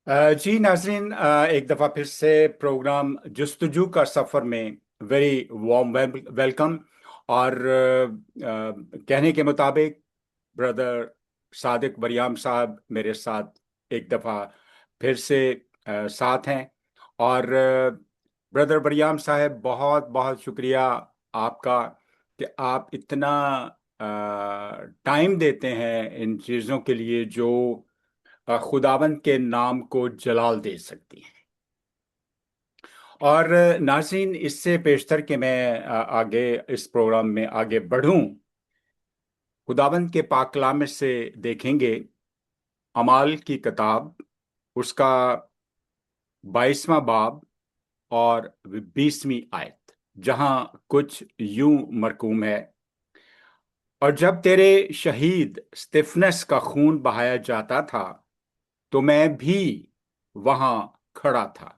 जी नाजरीन, एक दफ़ा फिर से प्रोग्राम जस्तजू का सफ़र में वेरी वार्म वेलकम। और कहने के मुताबिक ब्रदर सादिक बरियाम साहब मेरे साथ एक दफ़ा फिर से साथ हैं। और ब्रदर बरियाम साहब, बहुत बहुत शुक्रिया आपका कि आप इतना टाइम देते हैं इन चीज़ों के लिए जो खुदावंद के नाम को जलाल दे सकती हैं। और नाज़रीन, इससे पेशतर कि मैं आगे इस प्रोग्राम में आगे बढ़ूं, खुदावंद के पाक कलाम से देखेंगे अमाल की किताब, उसका 22वां बाब और 20वीं आयत, जहां कुछ यूं मरकूम है। और जब तेरे शहीद स्तिफनस का खून बहाया जाता था तो मैं भी वहां खड़ा था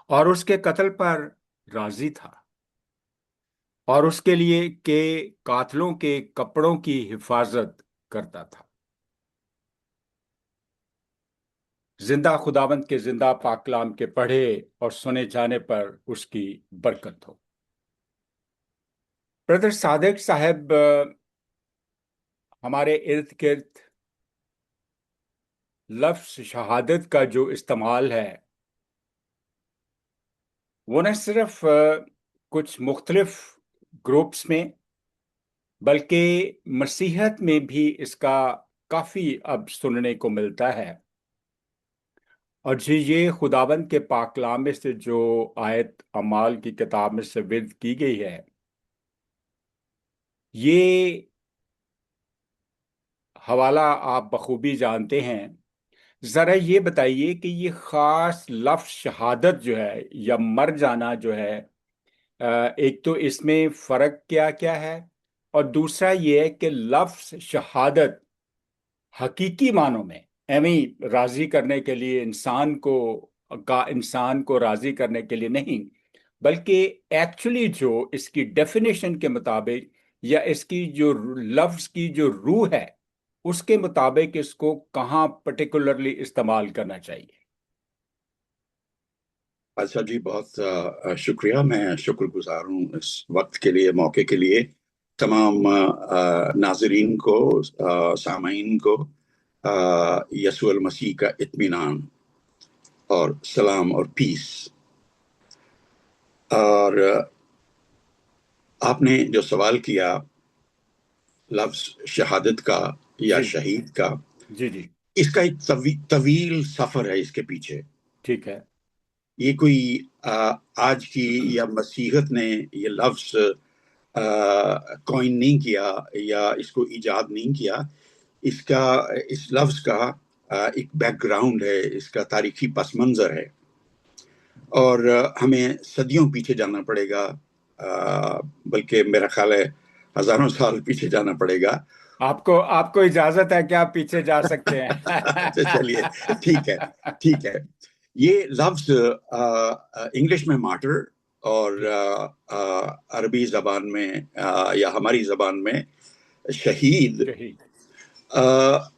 और उसके कत्ल पर राजी था और उसके लिए के कातलों के कपड़ों की हिफाजत करता था। जिंदा खुदावंत के जिंदा पाक कलाम के पढ़े और सुने जाने पर उसकी बरकत हो। ब्रदर सादिक साहब, हमारे इर्द गिर्द लफ्ज शहादत का जो इस्तेमाल है वो न सिर्फ कुछ मुख्तलिफ ग्रुप्स में बल्कि मसीहत में भी इसका काफी अब सुनने को मिलता है। और जी, ये खुदाबंद के पाक कलाम में से जो आयत अमाल की किताब में से विर्द की गई है, ये हवाला आप बखूबी जानते हैं। जरा ये बताइए कि ये खास लफ्ज शहादत जो है या मर जाना जो है, एक तो इसमें फर्क क्या क्या है, और दूसरा ये है कि लफ्ज शहादत हकीकी मानों में एवं राजी करने के लिए इंसान को राजी करने के लिए नहीं, बल्कि एक्चुअली जो इसकी डेफिनेशन के मुताबिक या इसकी जो लफ्ज की जो रूह है उसके मुताबिक इसको कहाँ पर्टिकुलरली इस्तेमाल करना चाहिए। अच्छा जी, बहुत शुक्रिया। मैं शुक्रगुजार हूँ इस वक्त के लिए, मौके के लिए। तमाम नाजरीन को, सामाईन को यसुअल मसीह का इत्मीनान और सलाम और पीस। और आपने जो सवाल किया लफ्ज शहादत का या जी शहीद का, जी जी। इसका एक तवील सफर है इसके पीछे। ठीक है। ये कोई आज की या मसीहत ने ये लफ्ज कॉइन नहीं किया या इसको इजाद नहीं किया। इसका, इस लफ्ज का एक बैकग्राउंड है, इसका तारीखी पस मंजर है। और हमें सदियों पीछे जाना पड़ेगा, बल्कि मेरा ख्याल है हजारों साल पीछे जाना पड़ेगा। आपको आपको इजाजत है कि आप पीछे जा सकते अच्छा, चलिए, ठीक है, हैं। ठीक है। ये लफ्ज इंग्लिश में मार्टर और अरबी जबान में या हमारी जबान में शहीद, शहीद। अ,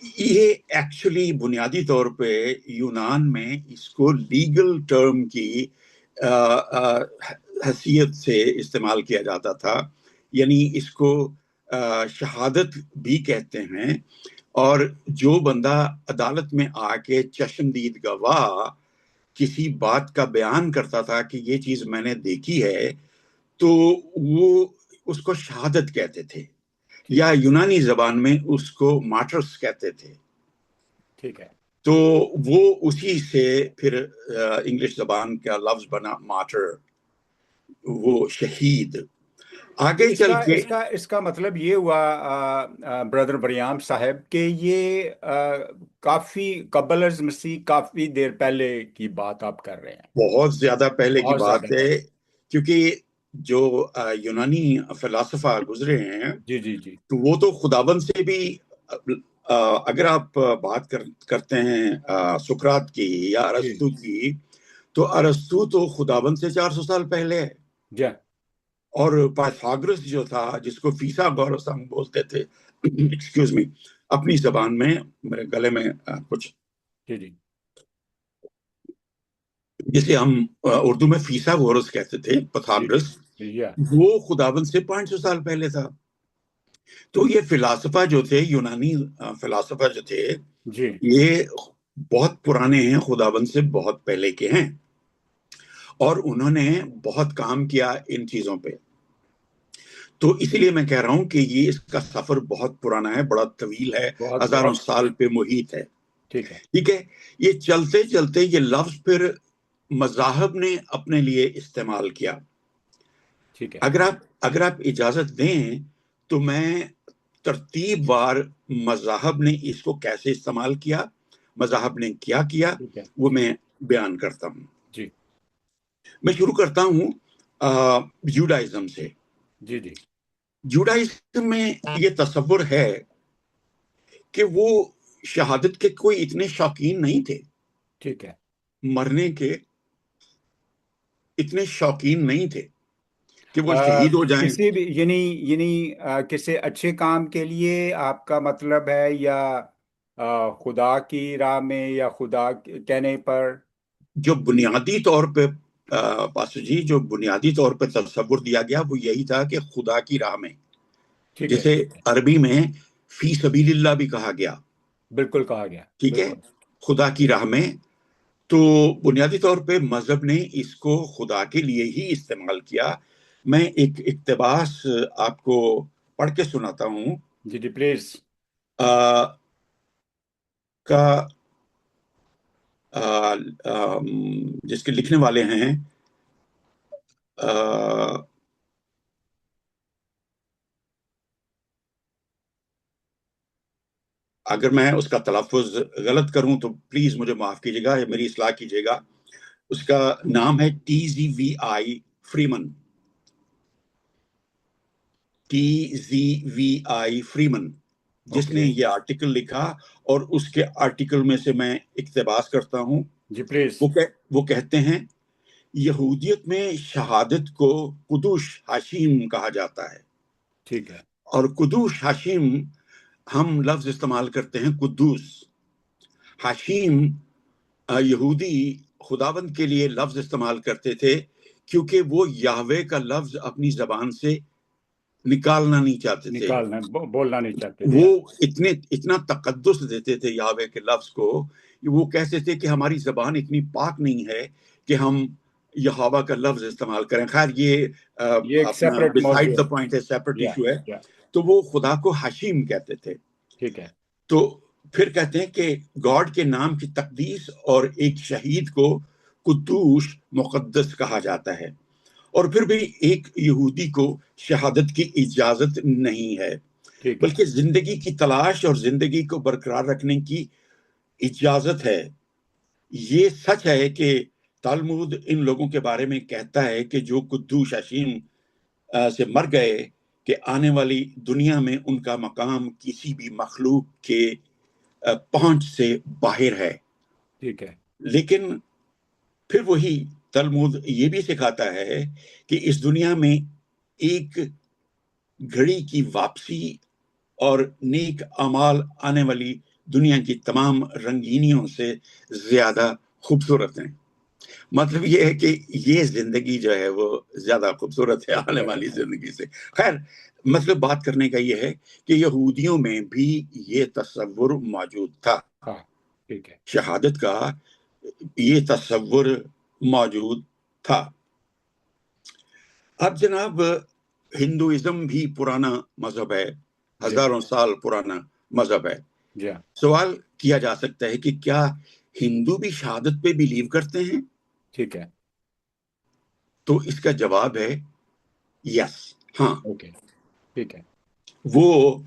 ये एक्चुअली बुनियादी तौर पे यूनान में इसको लीगल टर्म की हैसियत से इस्तेमाल किया जाता था। यानी इसको शहादत भी कहते हैं। और जो बंदा अदालत में आके चश्मदीद गवाह किसी बात का बयान करता था कि ये चीज मैंने देखी है, तो वो उसको शहादत कहते थे, ठीक या है। यूनानी जबान में उसको मार्टर्स कहते थे। ठीक है। तो वो उसी से फिर इंग्लिश जबान का लफ्ज बना मार्टर, वो शहीद। तो आगे चल इसका के इसका इसका मतलब ये हुआ ब्रदर बरियाम साहब कि ये काफी कबल अज मसीह, काफी देर पहले की बात आप कर रहे हैं। बहुत ज्यादा पहले की बहुत बात ज्यादा है, पहले। क्योंकि जो यूनानी फिलासफा गुजरे हैं, जी जी जी। तो वो तो खुदाबंद से भी अगर आप बात करते हैं सुकरात की या जी अरस्तु की, तो अरस्तु तो खुदाबंद से 400 साल पहले है। जी। और पाइथागोरस जो था, जिसको फीसागोरस हम बोलते थे, एक्सक्यूज मी, अपनी जबान में, मेरे गले में कुछ जी जी जिसे हम उर्दू में फीसागोरस कहते थे, जी जी पथागरस, या वो खुदाबंद से 500 साल पहले था। तो ये फिलासफा जो थे, यूनानी फिलासफा जो थे, जी ये बहुत पुराने हैं, खुदाबंद से बहुत पहले के हैं, और उन्होंने बहुत काम किया इन चीजों पे। तो इसीलिए मैं कह रहा हूं कि ये इसका सफर बहुत पुराना है, बड़ा तवील है, बहुत हजारों बहुत साल पे मुहित है। ठीक है ठीक है। ये चलते चलते ये लफ्ज फिर मज़ाहब ने अपने लिए इस्तेमाल किया। ठीक है अगर आप इजाजत दें तो मैं तरतीब वार मज़ाहब ने इसको कैसे इस्तेमाल किया, मज़ाहब ने क्या किया, ठीक है वो मैं बयान करता हूं। जी मैं शुरू करता हूं जूडाइज्म से। जी जी जूडाइज्म में ये तसव्वुर है कि वो शहादत के कोई इतने शौकीन नहीं थे, ठीक है मरने के इतने शौकीन नहीं थे कि वो अ, शहीद हो जाएं। किसी भी यानी यानी किसी अच्छे काम के लिए आपका मतलब है, या खुदा की राह में, या खुदा कहने पर? जो बुनियादी तौर पे पासु जी, जो बुनियादी तौर पे तस्वुर दिया गया वो यही था कि खुदा की राह में, ठीक है जिसे ठीक है अरबी में फी सबीलिल्लाह भी कहा गया। बिल्कुल कहा गया ठीक है, बिल्कुल खुदा की राह में। तो बुनियादी तौर पे मजहब ने इसको खुदा के लिए ही इस्तेमाल किया। मैं एक इक्तबास आपको पढ़ के सुनाता हूँ, जी जी प्लीज आ, का आ, जिसके लिखने वाले हैं आ, अगर मैं उसका तलफ़ुज़ गलत करूं तो प्लीज मुझे माफ कीजिएगा या मेरी इस्लाह कीजिएगा। उसका नाम है TZVI फ्रीमन। TZVI फ्रीमन जिसने ओके ये आर्टिकल लिखा, और उसके आर्टिकल में से मैं इक्तबास करता हूं। जी प्लीज वो कहते हैं, यहूदियत में शहादत को कुदूस हाशिम कहा जाता है, ठीक है और कुदूस हाशिम हम लफ्ज इस्तेमाल करते हैं कुद्दूस। हाशिम यहूदी खुदावंद के लिए लफ्ज इस्तेमाल करते थे क्योंकि वो याहवे का लफ्ज अपनी जबान से निकालना नहीं चाहते थे। निकालना बोलना नहीं चाहते थे वो आप। इतना तकद्दुस देते थे याहवे के लफ्ज को। वो कहते थे कि हमारी जबान इतनी पाक नहीं है कि हम यहोवा का लफ्ज इस्तेमाल करें। खैर ये ये एक अपना सेपरेट बिसाइड मौजू द है। पॉइंट है, सेपरेट या इशू है। या तो वो खुदा को हशीम कहते थे। ठीक है तो फिर कहते हैं कि गॉड के नाम की तकदीस और एक शहीद को कुद्दूस मुकद्दस कहा जाता है। और फिर भी एक यहूदी को शहादत की इजाजत नहीं है, ठीक है बल्कि जिंदगी की तलाश और जिंदगी को बरकरार रखने की इजाजत है। ये सच है कि तालमुद इन लोगों के बारे में कहता है कि जो कुद्दूस हशीम से मर गए, कि आने वाली दुनिया में उनका मकाम किसी भी मखलूक के पहुंच से बाहर है। ठीक है लेकिन फिर वही तलमुद ये भी सिखाता है कि इस दुनिया में एक घड़ी की वापसी और नेक अमाल आने वाली दुनिया की तमाम रंगीनियों से ज्यादा खूबसूरत हैं। मतलब ये है कि ये जिंदगी जो है वो ज्यादा खूबसूरत है आने खूबसूरत वाली है। जिंदगी से। खैर, मतलब बात करने का ये है कि यहूदियों में भी ये तस्वुर मौजूद था, हाँ ठीक है शहादत का ये तस्वुर मौजूद था। अब जनाब, हिंदुइज्म भी पुराना मजहब है, जी हजारों साल पुराना मजहब है। जी हाँ सवाल किया जा सकता है कि क्या हिंदू भी शहादत पे बिलीव करते हैं? ठीक है तो इसका जवाब है यस, हाँ। ओके ठीक है वो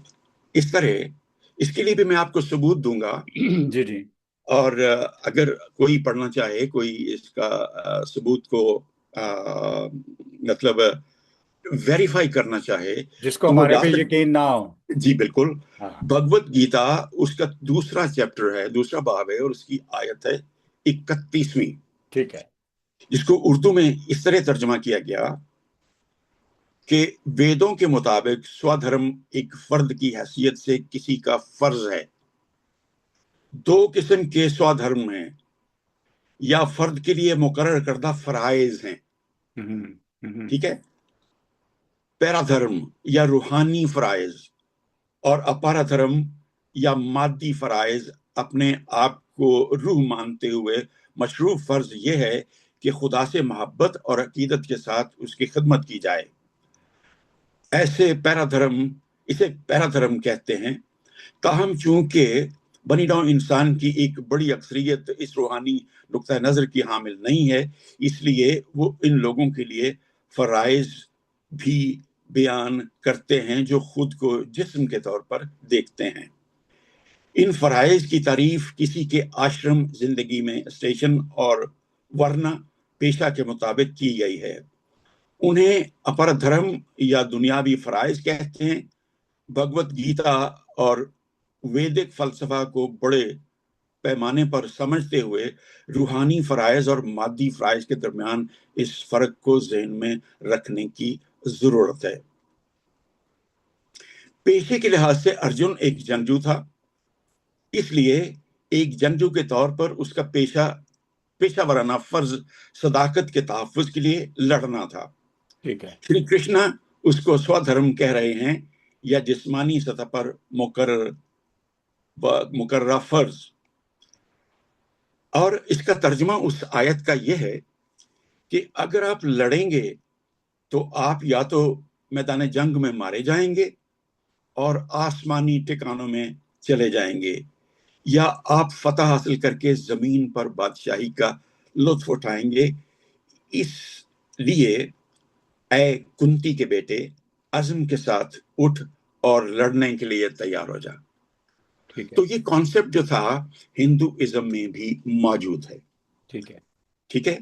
इस तरह, इसके लिए भी मैं आपको सबूत दूंगा। जी जी और अगर कोई पढ़ना चाहे, कोई इसका सबूत को मतलब वेरीफाई करना चाहे, जिसको तो वो हमारे जा पे सकते। यकीन ना हो। जी बिल्कुल। हाँ भगवत गीता उसका दूसरा चैप्टर है, दूसरा बाब है, और उसकी आयत है 31वीं, ठीक है जिसको उर्दू में इस तरह तर्जमा किया गया कि वेदों के मुताबिक स्वधर्म एक फर्द की हैसियत से किसी का फर्ज है। دو قسم کے سوادھرم ہیں، یا فرد کے لیے مقرر کردہ فرائض ہیں، ٹھیک ہے، پیرا دھرم یا روحانی فرائض، اور اپارا دھرم یا مادی فرائض۔ اپنے آپ کو روح مانتے ہوئے مشروع فرض یہ ہے کہ خدا سے محبت اور عقیدت کے ساتھ اس کی خدمت کی جائے۔ اسے پیرا دھرم کہتے ہیں۔ تاہم چونکہ بنی نوع انسان کی ایک بڑی اکثریت اس روحانی نقطہ نظر کی حامل نہیں ہے، اس لیے وہ ان لوگوں کے لیے فرائض بھی بیان کرتے ہیں جو خود کو جسم کے طور پر دیکھتے ہیں۔ ان فرائض کی تعریف کسی کے آشرم زندگی میں اسٹیشن اور ورنہ پیشہ کے مطابق کی گئی ہے۔ انہیں اپر دھرم یا دنیاوی فرائض کہتے ہیں۔ بھگوت گیتا اور ویدک فلسفہ کو بڑے پیمانے پر سمجھتے ہوئے روحانی فرائض اور مادی فرائض کے درمیان اس فرق کو ذہن میں رکھنے کی ضرورت ہے۔ پیشے کے لحاظ سے ارجن ایک جنگجو تھا، اس لیے ایک جنگجو کے طور پر اس کا پیشہ ورانہ فرض صداقت کے تحفظ کے لیے لڑنا تھا۔ ٹھیک ہے، شری کرشنا اس کو سودھرم کہہ رہے ہیں، یا جسمانی سطح پر مقررہ فرض۔ اور اس کا ترجمہ اس آیت کا یہ ہے کہ اگر آپ لڑیں گے تو آپ یا تو میدان جنگ میں مارے جائیں گے اور آسمانی ٹھکانوں میں چلے جائیں گے، یا آپ فتح حاصل کر کے زمین پر بادشاہی کا لطف اٹھائیں گے۔ اس لیے اے کنتی کے بیٹے، عزم کے ساتھ اٹھ اور لڑنے کے لیے تیار ہو جا۔ تو یہ کانسیپٹ جو تھا ہندوازم میں بھی موجود ہے، ٹھیک ہے۔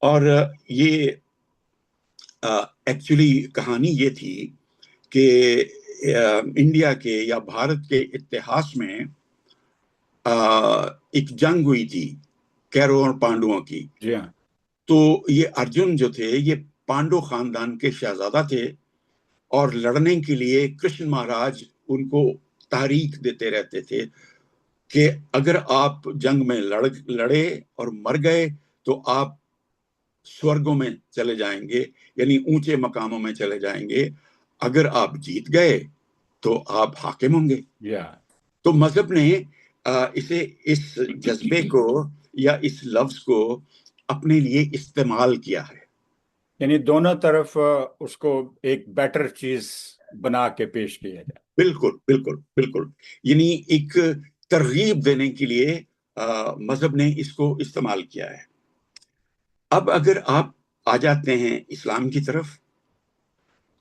اور یہ ایکچولی کہانی یہ تھی کہ انڈیا کے یا بھارت کے اتہاس میں ایک جنگ ہوئی تھی کیرو اور پانڈووں کی۔ جی ہاں، تو یہ ارجن جو تھے یہ پانڈو خاندان کے شہزادہ تھے، اور لڑنے کے لیے کرشن مہاراج ان کو تحریک دیتے رہتے تھے کہ اگر آپ جنگ میں لڑے اور مر گئے تو آپ سورگوں میں چلے جائیں گے، یعنی اونچے مقاموں میں چلے جائیں گے۔ اگر آپ جیت گئے تو آپ حاکم ہوں گے۔ تو مذہب نے اس جذبے کو یا اس لفظ کو اپنے لیے استعمال کیا ہے، یعنی دونوں طرف اس کو ایک بیٹر چیز بنا کے پیش کیا جائے۔ بالکل بالکل بالکل، یعنی ایک ترغیب دینے کے لیے مذہب نے اس کو استعمال کیا ہے۔ اب اگر آپ آ جاتے ہیں اسلام کی طرف،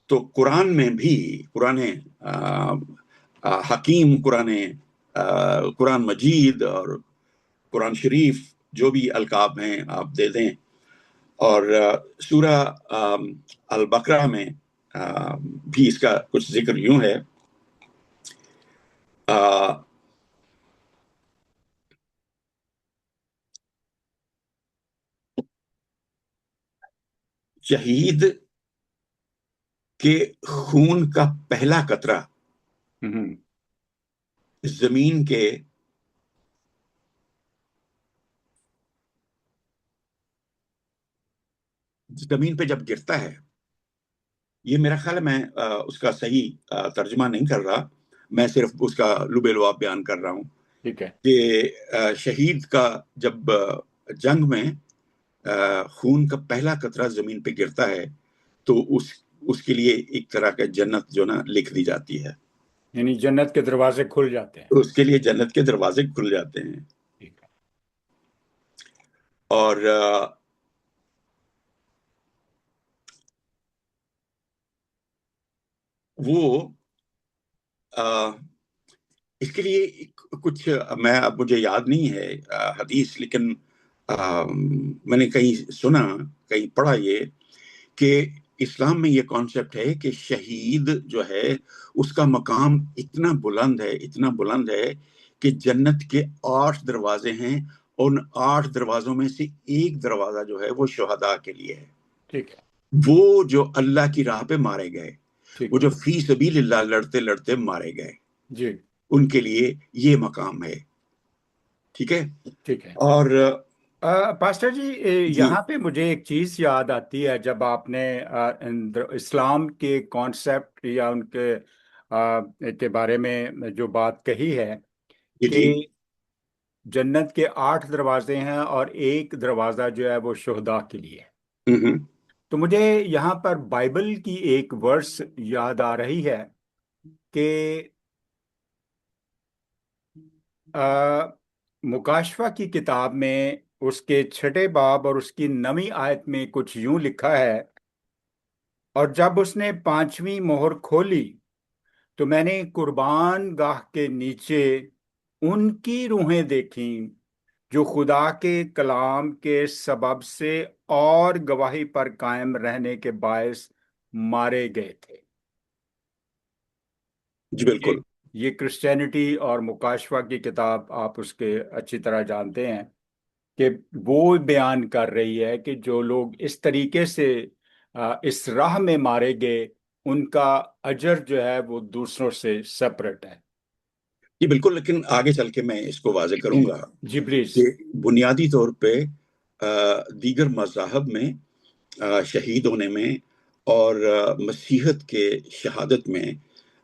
تو قرآن میں بھی قرآن حکیم، قرآن مجید اور قرآن شریف، جو بھی القاب ہیں آپ دے دیں، اور سورہ البقرہ میں بھی اس کا کچھ ذکر یوں ہے، شہید کے خون کا پہلا قطرہ زمین پہ جب گرتا ہے، یہ میرا خیال ہے، میں اس کا صحیح ترجمہ نہیں کر رہا، میں صرف اس کا لبے لباب بیان کر رہا ہوں، ٹھیک ہے، کہ شہید کا جب جنگ میں خون کا پہلا قطرہ زمین پہ گرتا ہے تو اس کے لیے ایک طرح کا جنت جو نا لکھ دی جاتی ہے، یعنی جنت کے دروازے کھل جاتے ہیں۔ اس کے لیے جنت کے دروازے کھل جاتے ہیں۔ ٹھیک ہے، اور وہ اس کے لیے کچھ اب مجھے یاد نہیں ہے حدیث، لیکن میں نے کہیں سنا، کہیں پڑھا یہ کہ اسلام میں یہ کانسیپٹ ہے کہ شہید جو ہے اس کا مقام اتنا بلند ہے کہ جنت کے 8 دروازے ہیں، ان 8 دروازوں میں سے ایک دروازہ جو ہے وہ شہداء کے لیے ہے۔ ٹھیک ہے، وہ جو اللہ کی راہ پہ مارے گئے، ٹھیک وہ ہے، جو فی سبیل اللہ لڑتے لڑتے مارے گئے، جی، ان کے لیے یہ مقام ہے۔ ٹھیک ہے. ٹھیک ہے. اور پاسٹر جی، جی یہاں پہ مجھے ایک چیز یاد آتی ہے جب آپ نے اسلام کے کانسیپٹ یا ان کے بارے میں جو بات کہی ہے جی کہ جی. جنت کے 8 دروازے ہیں اور ایک دروازہ جو ہے وہ شہداء کے لیے ہے. ہوں. تو مجھے یہاں پر بائبل کی ایک ورس یاد آ رہی ہے کہ مکاشفہ کی کتاب میں اس کے 6 باب اور اس کی 9 آیت میں کچھ یوں لکھا ہے: اور جب اس نے 5ویں مہر کھولی تو میں نے قربان گاہ کے نیچے ان کی روحیں دیکھیں جو خدا کے کلام کے سبب سے اور گواہی پر قائم رہنے کے باعث مارے گئے تھے. جی یہ بالکل. یہ کرسچینٹی اور مکاشفہ کی کتاب آپ اس کے اچھی طرح جانتے ہیں کہ وہ بیان کر رہی ہے کہ جو لوگ اس طریقے سے اس راہ میں مارے گئے ان کا اجر جو ہے وہ دوسروں سے سپریٹ ہے. جی بالکل. لیکن آگے چل کے میں اس کو واضح کروں گا جی پلیز. کہ بنیادی طور پہ دیگر مذاہب میں شہید ہونے میں اور مسیحت کے شہادت میں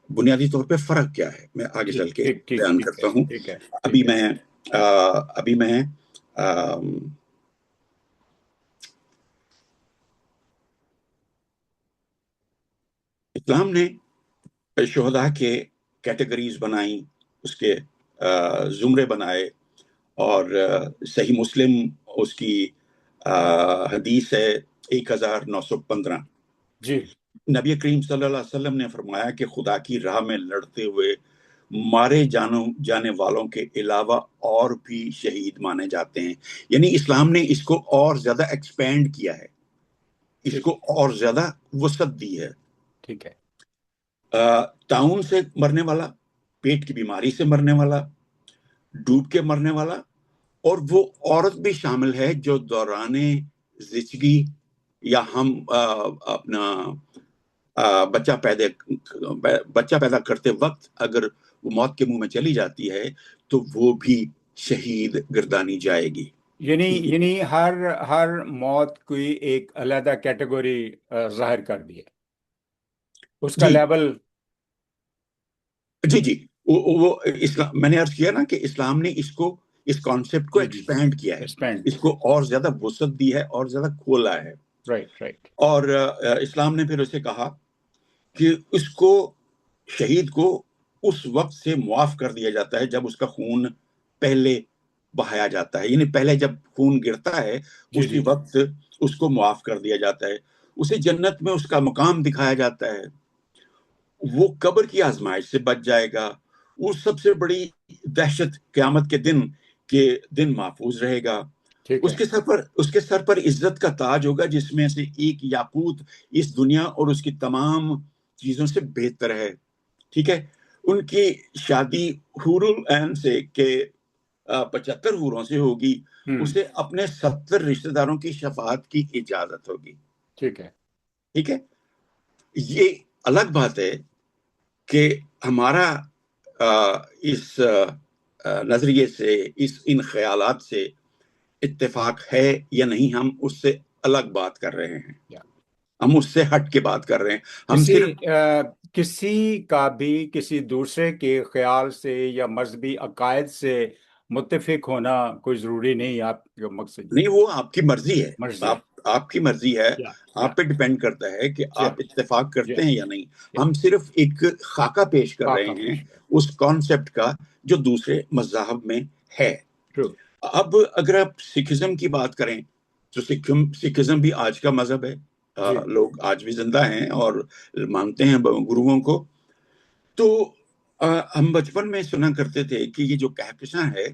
بنیادی طور پہ فرق کیا ہے، میں آگے ٹھیک چل کے ٹھیک ٹھیک بیان ٹھیک ہے. کرتا ہوں. ٹھیک ہے. ابھی ٹھیک ہے. میں ابھی میں آم، اسلام نے شہداء کے کیٹیگریز بنائیں، اس کے زمرے بنائے، اور صحیح مسلم اس کی حدیث ہے 1915. جی. نبی کریم صلی اللہ علیہ وسلم نے فرمایا کہ خدا کی راہ میں لڑتے ہوئے مارے جانے والوں کے علاوہ اور بھی شہید مانے جاتے ہیں. یعنی اسلام نے اس کو اور زیادہ ایکسپینڈ کیا ہے، اس ٹھیک کو اور زیادہ وسعت دی ہے. ٹھیک ہے. تعاون سے مرنے والا، پیٹ کی بیماری سے مرنے والا، ڈوب کے مرنے والا، اور وہ عورت بھی شامل ہے جو دوران زچگی یا ہم اپنا بچہ پیدا کرتے وقت اگر وہ موت کے منہ میں چلی جاتی ہے تو وہ بھی شہید گردانی جائے گی. یعنی ہر ہر موت کوئی ایک علیحدہ کیٹیگری ظاہر کر دی ہے، اس کا جی لیول. جی جی. وہ اسلام، میں نے عرض کیا نا کہ اسلام نے اس کانسیپٹ کو جی جی جی. ایکسپینڈ کیا ہے، ایکسپینڈ اس کیا. کو اور زیادہ وسعت دی ہے اور زیادہ کھولا ہے. Right right. اور اسلام نے پھر اسے کہا کہ اس کو، شہید کو اس وقت سے معاف کر دیا جاتا ہے جب اس کا خون پہلے بہایا جاتا ہے. یعنی پہلے جب خون گرتا ہے جی اسی جی جی. وقت اس کو معاف کر دیا جاتا ہے، اسے جنت میں اس کا مقام دکھایا جاتا ہے، وہ قبر کی آزمائش سے بچ جائے گا، وہ سب سے بڑی دہشت قیامت کے دن محفوظ رہے گا. ٹھیک ہے. اس کے سر پر عزت کا تاج ہوگا جس میں سے ایک یاقوت اس دنیا اور اس کی تمام چیزوں سے بہتر ہے. ٹھیک ہے. ان کی شادی حور العین سے کہ 75 حوروں سے ہوگی، ہوں. اسے اپنے 70 رشتہ داروں کی شفاعت کی اجازت ہوگی. ٹھیک ہے. ٹھیک ہے. یہ الگ بات ہے کہ ہمارا اس نظریے سے، ان خیالات سے اتفاق ہے یا نہیں، ہم اس سے الگ بات کر رہے ہیں، یا ہم اس سے ہٹ کے بات کر رہے ہیں. ہم کسی صرف کسی کا بھی کسی دوسرے کے خیال سے یا مذہبی عقائد سے متفق ہونا کوئی ضروری نہیں. آپ کا مقصد یہ نہیں، وہ آپ کی مرضی ہے، مرضی ہے. آپ کی مرضی ہے، یا یا آپ پہ ڈیپینڈ کرتا ہے کہ یا آپ اتفاق یا کرتے ہیں یا نہیں. یا ہم صرف ایک خاکہ پیش کر رہے خاکہ ہیں پیش کر. اس کانسیپٹ کا جو دوسرے مذاہب میں ہے. ٹرو. اب اگر آپ سکھزم کی بات کریں تو سکھزم بھی آج کا مذہب ہے. جی. لوگ آج بھی زندہ ہیں اور مانتے ہیں گروؤں کو. تو ہم بچپن میں سنا کرتے تھے کہ یہ جو کہکشاں ہے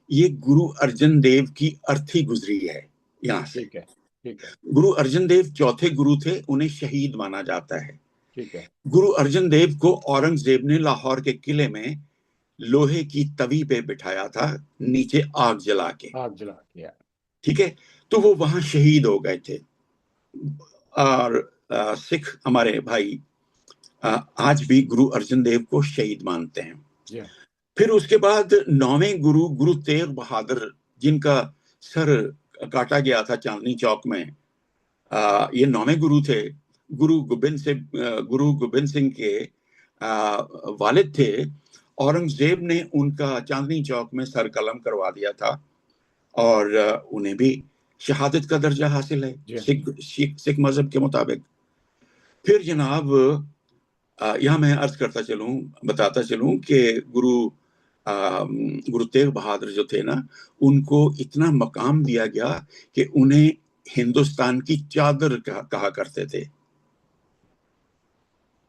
یہ گرو ارجن دیو کی ارتھی گزری ہے یہاں سے. ٹھیک ہے. ٹھیک ہے. گرو ارجن دیو چوتھے گرو تھے، انہیں شہید مانا جاتا ہے. ٹھیک ہے. گرو ارجن دیو کو اورنگزیب نے لاہور کے قلعے میں لوہے کی توی پہ بٹھایا تھا، نیچے آگ جلا کے. آگ جلا کیا. ٹھیک ہے. تو وہ وہاں شہید ہو گئے تھے. اور سکھ ہمارے بھائی آج بھی گرو ارجن دیو کو شہید مانتے ہیں. جی. फिर उसके बाद 9वें गुरु, गुरु तेग बहादुर, जिनका सर काटा गया था चांदनी चौक में, ये 9वें गुरु थे। गुरु गोबिंद सिंह के वालिद थे। औरंगजेब ने उनका चांदनी चौक में सर कलम करवा दिया था, और उन्हें भी शहादत का दर्जा हासिल है जी सिख मजहब के मुताबिक। फिर जनाब, यहाँ मैं अर्ज करता चलूं, बताता चलूं कि गुरु तेग बहादुर जो थे ना, उनको इतना मकाम दिया गया कि उन्हें हिंदुस्तान की चादर कहा करते थे।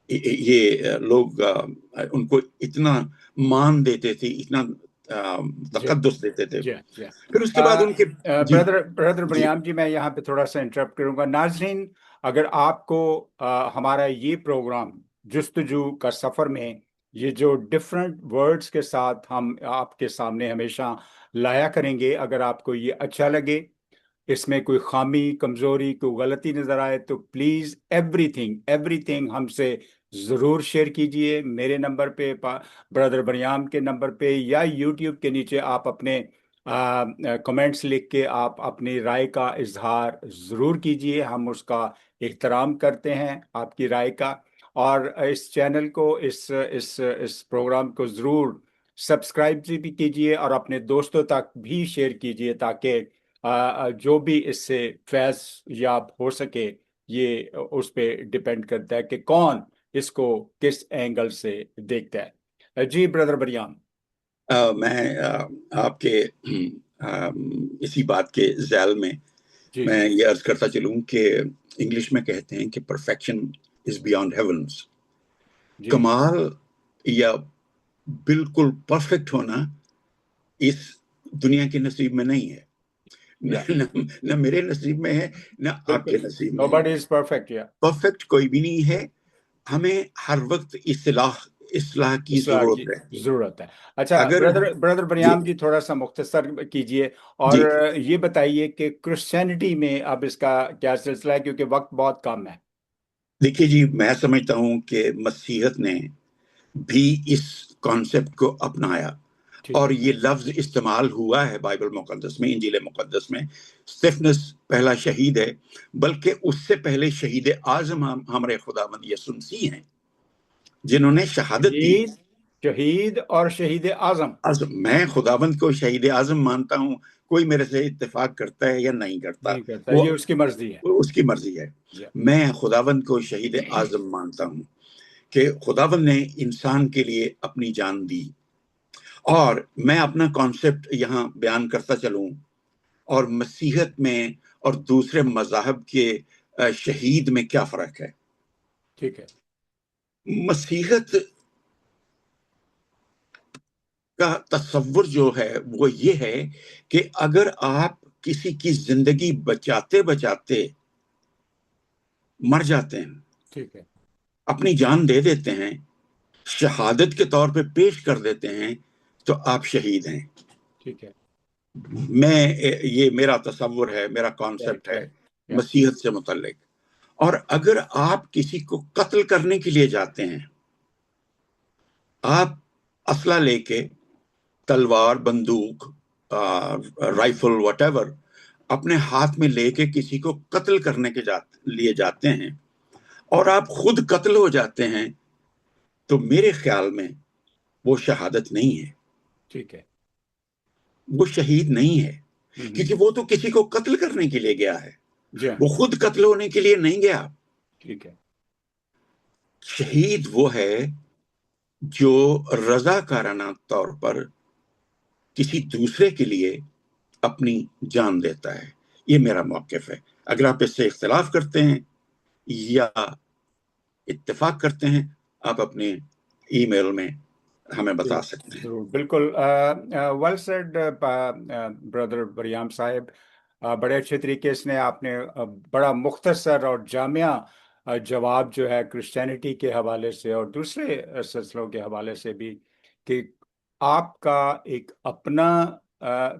ये लोग उनको इतना मान देते थे, इतना जी तकद्दुस देते थे। जी जी। फिर उसके बाद उनके, जी ब्रदर जी बरियाम जी, मैं यहाँ पे थोड़ा सा इंटरप्ट करूंगा। नाजरीन, अगर आपको हमारा ये प्रोग्राम जुस्तजू का सफ़र में ये जो डिफरेंट वर्ड्स के साथ हम आपके सामने हमेशा लाया करेंगे, अगर आपको ये अच्छा लगे, इसमें कोई खामी, कमजोरी, कोई गलती नजर आए, तो प्लीज एवरीथिंग एवरीथिंग हमसे जरूर शेयर कीजिए। मेरे नंबर पे, ब्रदर बरियाम के नंबर पे, या यूट्यूब के नीचे आप अपने कमेंट्स लिख के आप अपनी राय का इजहार ज़रूर कीजिए। हम उसका एहतराम करते हैं, आपकी राय का। और इस चैनल को, इस प्रोग्राम को ज़रूर सब्सक्राइब भी कीजिए और अपने दोस्तों तक भी शेयर कीजिए, ताकि जो भी इससे फैज याब हो सके। ये उस पे डिपेंड करता है कि कौन इसको किस एंगल से देखता है। जी ब्रदर बरियाम। मैं आपके इसी बात के ज़ैल में जी मैं ये अर्ज करता चलूं कि इंग्लिश में कहते हैं कि परफेक्शन इज बियॉन्ड हेवंस। जी कमाल या बिल्कुल परफेक्ट होना इस दुनिया के नसीब में नहीं है। या न मेरे नसीब में है, न आपके बिल्कुल, नसीब में है। Nobody is perfect. या परफेक्ट कोई भी नहीं है। हमें हर वक्त इस्लाह की इस्लाह की जरूरत है। जरूरत है। अच्छा अगर ब्रदर ब्रदर जी बरियाम जी, थोड़ा सा मुख्तसर कीजिए और जी ये बताइए कि क्रिश्चियनिटी में अब इसका क्या सिलसिला है, क्योंकि वक्त बहुत कम है। देखिए जी, मैं समझता हूं कि मसीहत ने भी इस कॉन्सेप्ट को अपनाया, ठीक और है। ये लफ्ज इस्तेमाल हुआ है बाइबल मुकद्दस में, इंजील मुकद्दस में। स्टेफनस पहला शहीद है, बल्कि उससे पहले शहीद आजम हमारे खुदावंद यसुम मसीह हैं, जिन्होंने शहादत दी। शहीद, शहीद और शहीद आजम। मैं खुदावंद को शहीद आजम मानता हूँ। कोई मेरे से इत्तेफाक करता है या नहीं करता, नहीं करता, वो ये उसकी मर्जी है। वो उसकी मर्जी है। जी मैं खुदावंद को शहीद आजम मानता हूँ कि खुदावंद ने इंसान के लिए अपनी जान दी। और मैं अपना कॉन्सेप्ट यहाँ बयान करता चलूं, और मसीहत में और दूसरे मज़ाहब के शहीद में क्या फ़र्क है। ठीक है। मसीहत का तसव्वुर जो है वो ये है कि अगर आप किसी की जिंदगी बचाते बचाते मर जाते हैं, ठीक है। अपनी जान दे देते हैं, शहादत के तौर पे पेश कर देते हैं, तो आप शहीद हैं। ठीक है। ये मेरा तसव्वुर है, मेरा राइट कॉन्सेप्ट है राइट। या मसीहत से मुतल्लिक। और अगर आप किसी को कत्ल करने के लिए जाते हैं, आप असला लेके, तलवार, बंदूक, राइफल, वटेवर, अपने हाथ में लेके किसी को कत्ल करने के लिए जाते हैं, और आप खुद कत्ल हो जाते हैं, तो मेरे ख्याल में वो शहादत नहीं है, ठीक है। वो शहीद नहीं है। क्योंकि वो तो किसी को कत्ल करने के लिए गया है, जी वो खुद कत्ल होने के लिए नहीं गया। ठीक है। शहीद वो है जो रजाकाराना तौर पर किसी दूसरे के लिए अपनी जान देता है। ये मेरा मौक़िफ़ है। अगर आप इससे इख्तिलाफ करते हैं या इत्तेफाक करते हैं, आप अपने ईमेल में हमें बता सकते हैं। जरूर, बिल्कुल। वेल सेड ब्रदर बरियाम साहब। बड़े अच्छे तरीके से आपने बड़ा मुख्तसर और जामिया जवाब जो है क्रिश्चियनिटी के हवाले से और दूसरे सिलसिलों के हवाले से भी, कि आपका एक अपना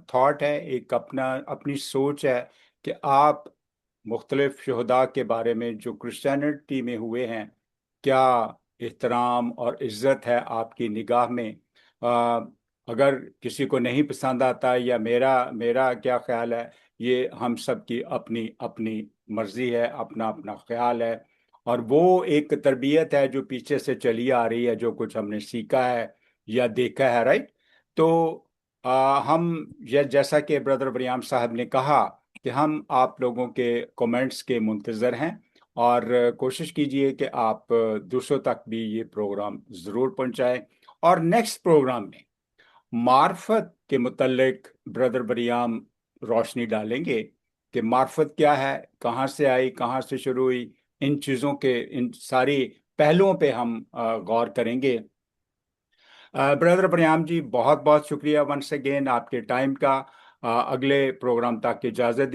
थॉट है, एक अपना अपनी सोच है कि आप मुख्तलिफ शहदा के बारे में जो क्रिश्चियनिटी में हुए हैं, क्या एहतराम और इज्जत है आपकी निगाह में। اگر کسی کو نہیں پسند آتا یا میرا کیا خیال ہے، یہ ہم سب کی اپنی اپنی مرضی ہے، اپنا اپنا خیال ہے، اور وہ ایک تربیت ہے جو پیچھے سے چلی آ رہی ہے، جو کچھ ہم نے سیکھا ہے یا دیکھا ہے، رائٹ؟ تو ہم جیسا کہ بردر بریام صاحب نے کہا کہ ہم آپ لوگوں کے کومنٹس کے منتظر ہیں، اور کوشش کیجئے کہ آپ دوسروں تک بھی یہ پروگرام ضرور پہنچائیں، اور نیکسٹ پروگرام میں معرفت کے متعلق بردر بریام روشنی ڈالیں گے کہ معرفت کیا ہے، کہاں سے آئی، کہاں سے شروع ہوئی، ان چیزوں کے ان ساری پہلوؤں پہ ہم غور کریں گے۔ بردر پریام جی، بہت بہت شکریہ ونس اگین آپ کے ٹائم کا۔ اگلے پروگرام تک کی اجازت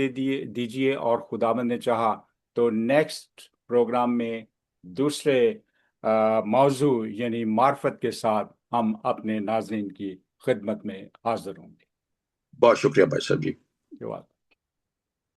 دیجیے، اور خداوند نے چاہا تو نیکسٹ پروگرام میں دوسرے موضوع یعنی معرفت کے ساتھ ہم اپنے ناظرین کی خدمت میں حاضر ہوں گے۔ بہت شکریہ بھائی صاحب جی۔